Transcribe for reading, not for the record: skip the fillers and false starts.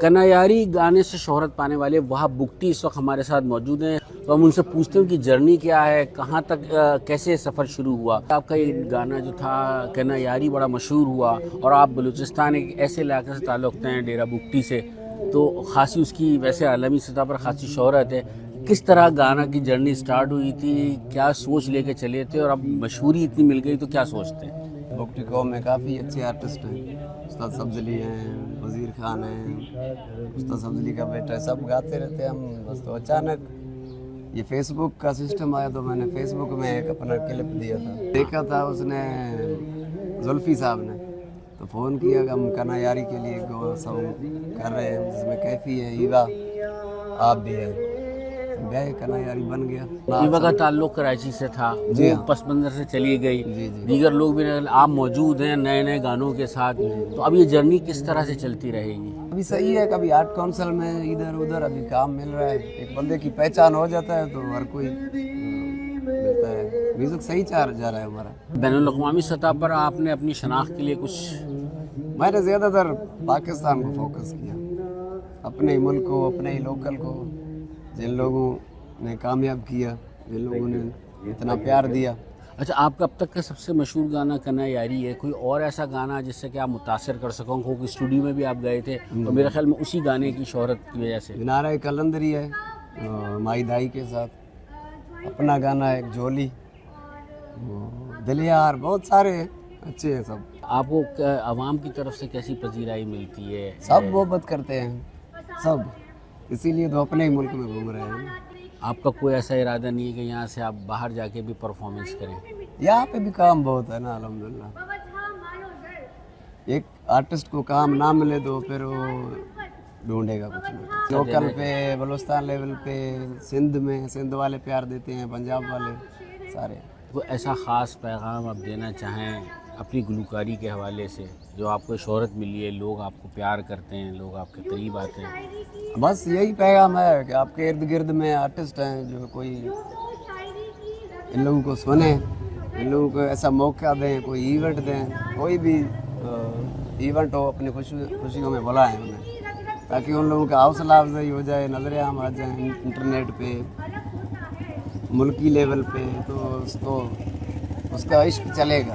कन्हैयारी गाने से शोहरत पाने वाले वहाब बुगटी इस वक्त हमारे साथ मौजूद हैं। तो हम उनसे पूछते हैं कि जर्नी क्या है, कहाँ तक कैसे सफ़र शुरू हुआ। आपका ये गाना जो था कन्हैयारी बड़ा मशहूर हुआ और आप बलूचिस्तान एक ऐसे इलाके से ताल्लुक़ रखते हैं डेरा बुगटी से, तो ख़ासी उसकी वैसे आलमी सतह पर ख़ासी शोहरत है। किस तरह गाना की जर्नी स्टार्ट हुई थी, क्या सोच लेके चले थे और अब मशहूरी इतनी मिल गई तो क्या सोचते हैं? बुगटी कौम में काफ़ी अच्छे आर्टिस्ट हैं। उस्ताद सब्ज़ली हैं, वज़ीर खान हैं, उस्ताद सब्ज़ली का बेटा है, सब गाते रहते हैं हम। बस तो अचानक ये फेसबुक का सिस्टम आया तो मैंने फेसबुक में एक अपना क्लिप दिया था, देखा था उसने जुल्फ़ी साहब ने, तो फ़ोन किया कि हम कन्हैयारी के लिए गो सॉन्ग कर रहे हैं जिसमें कैफ़ी है, ईवा आप भी है, गए कन्हैयारी बन गया। ईवा का ताल्लुक कराची से था, जी वो हाँ। पस मंज़र से चली गई, जी। दीगर लोग भी आप मौजूद हैं नए नए गानों के साथ, तो अब ये जर्नी किस तरह से चलती रहेगी? अभी सही है, कभी आर्ट काउंसिल में इधर उधर अभी काम मिल रहा है, एक बंदे की पहचान हो जाता है तो हर कोई मिलता है। म्यूजिक सही जा रहा है हमारा। बैनुल अक़वामी सतह पर आपने अपनी शनाख्त के लिए कुछ? मैंने ज़्यादातर पाकिस्तान को फोकस किया, अपने ही मुल्क को, अपने ही लोकल को, जिन लोगों ने कामयाब किया, जिन लोगों ने इतना प्यार दिया। अच्छा, आपका अब तक का सबसे मशहूर गाना कन्हैयारी है, कोई और ऐसा गाना जिससे कि आप मुतासर कर सको? क्योंकि स्टूडियो में भी आप गए थे और मेरे ख्याल में उसी गाने की शोहरत की वजह से। नारा कलंदरी है माई दाई के साथ, अपना गाना है एक झोली, दिलियार, बहुत सारे अच्छे हैं सब। आपको आवाम की तरफ से कैसी पजीराई मिलती है? सब मोहब्बत करते हैं सब, इसीलिए तो अपने ही मुल्क में घूम रहे हैं। आपका कोई ऐसा इरादा नहीं है कि यहाँ से आप बाहर जाके भी परफॉर्मेंस करें? यहाँ पे भी काम बहुत है ना, अल्हम्दुलिल्लाह। एक आर्टिस्ट को काम ना मिले तो फिर वो ढूंढेगा कुछ ना। लोकल पे, बलूचिस्तान लेवल पे, सिंध में सिंध वाले प्यार देते हैं, पंजाब वाले सारे। कोई ऐसा ख़ास पैगाम आप देना चाहें अपनी गुलकारी के हवाले से, जो आपको शोहरत मिली है, लोग आपको प्यार करते हैं, लोग आपके करीब आते हैं? बस यही पैगाम है कि आपके इर्द गिर्द में आर्टिस्ट हैं जो कोई इन लोगों को सुने, इन लोगों को ऐसा मौका दें, कोई इवेंट दें, कोई भी इवेंट हो, अपनी खुशियों में बुलाएं उन्हें, ताकि उन लोगों का हौसला अफजाई हो जाए, नजरें आम आ जाए इंटरनेट पे, मुल्की लेवल पे, तो उसका इश्क चलेगा।